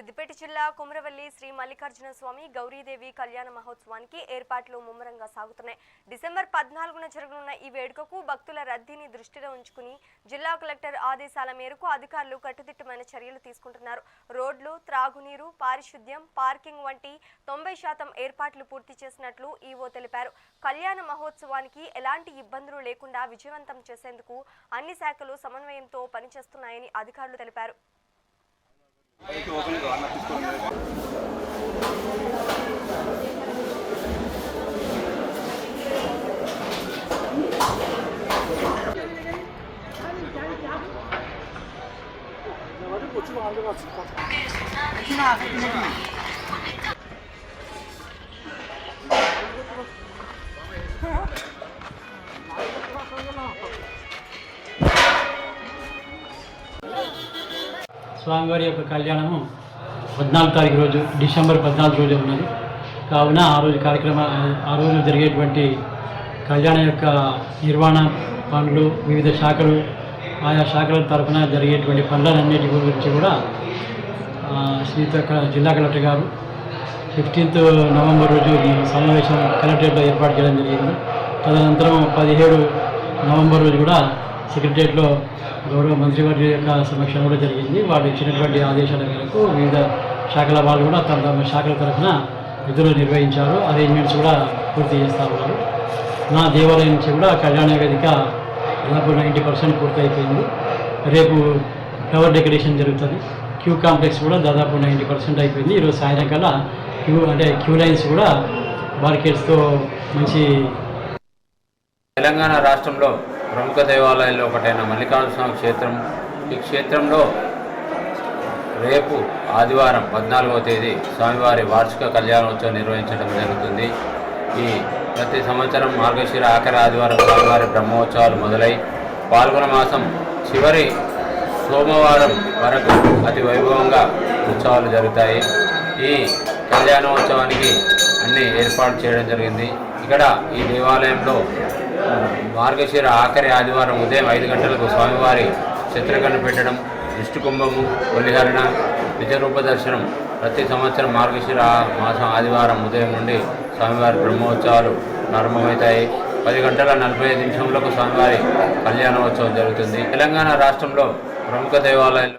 సిద్దిపేట జిల్లా కుమరవెల్లి శ్రీ మల్లికార్జున స్వామి గౌరీదేవి కళ్యాణ మహోత్సవానికి ఏర్పాట్లు ముమ్మరంగా సాగుతున్నాయి. డిసెంబర్ 14న జరగనున్న ఈ వేడుకకు భక్తుల రద్దీని దృష్టిలో ఉంచుకుని జిల్లా కలెక్టర్ ఆదేశాల మేరకు అధికారులు కట్టుదిట్టమైన చర్యలు తీసుకుంటున్నారు. రోడ్లు, త్రాగునీరు, పారిశుద్ధ్యం, పార్కింగ్ వంటి 90% ఏర్పాట్లు పూర్తి చేసినట్లు ఈవో తెలిపారు. కళ్యాణ మహోత్సవానికి ఎలాంటి ఇబ్బందులు లేకుండా విజయవంతం చేసేందుకు అన్ని శాఖలు సమన్వయంతో పనిచేస్తున్నాయని అధికారులు తెలిపారు. స్వామివారి యొక్క కళ్యాణము 14 తారీఖు రోజు డిసెంబర్ 14 రోజు ఉన్నది. కావున ఆ రోజు జరిగేటువంటి కళ్యాణం యొక్క నిర్వహణ పనులు, వివిధ శాఖలు, ఆయా శాఖల తరఫున జరిగేటువంటి పనులన్నిటి గురించి కూడా జిల్లా కలెక్టర్ గారు 15th నవంబర్ రోజు సమావేశం కలెక్టరేట్లో ఏర్పాటు చేయడం జరిగింది. తదనంతరం 17 నవంబర్ రోజు కూడా సెక్రటరియట్లో గౌరవ మంత్రివర్గ యొక్క సమీక్ష కూడా జరిగింది. వాళ్ళు ఇచ్చినటువంటి ఆదేశాల మేరకు వివిధ శాఖల వాళ్ళు కూడా తమ శాఖల తరఫున విధులు నిర్వహించారు. అరేంజ్మెంట్స్ కూడా పూర్తి చేస్తూ ఉన్నారు. నా దేవాలయం నుంచి కూడా కళ్యాణ వేదిక దాదాపు 90% పూర్తి అయిపోయింది. రేపు ఫ్లవర్ డెకరేషన్ జరుగుతుంది. క్యూ కాంప్లెక్స్ కూడా దాదాపు 90% అయిపోయింది. ఈరోజు సాయంత్రం కల్లా క్యూ లైన్స్ కూడా బార్కెట్స్తో మంచి. తెలంగాణ రాష్ట్రంలో ప్రముఖ దేవాలయాల్లో ఒకటైన మల్లికార్జున స్వామి క్షేత్రం. ఈ క్షేత్రంలో రేపు ఆదివారం 14వ తేదీ స్వామివారి వార్షిక కళ్యాణోత్సవం నిర్వహించడం జరుగుతుంది. ఈ ప్రతి సంవత్సరం మార్గశిర ఆఖరి ఆదివారం స్వామివారి బ్రహ్మోత్సవాలు మొదలై పాల్గొన మాసం చివరి సోమవారం వరకు అతి వైభవంగా ఉత్సవాలు జరుగుతాయి. ఈ కళ్యాణోత్సవానికి అన్ని ఏర్పాటు చేయడం జరిగింది. ఇక్కడ ఈ దేవాలయంలో మార్గశిర ఆఖరి ఆదివారం ఉదయం 5 గంటలకు స్వామివారి చిత్రకన్ను పెట్టడం, దృష్టి కుంభము, బలిహరణ, నిజరూప దర్శనం ప్రతి సంవత్సరం మార్గశిర మాసం ఆదివారం ఉదయం నుండి స్వామివారి బ్రహ్మోత్సవాలు ప్రారంభమవుతాయి. 10 గంటల 45 నిమిషములకు స్వామివారి కళ్యాణోత్సవం జరుగుతుంది. తెలంగాణ రాష్ట్రంలో ప్రముఖ దేవాలయాలు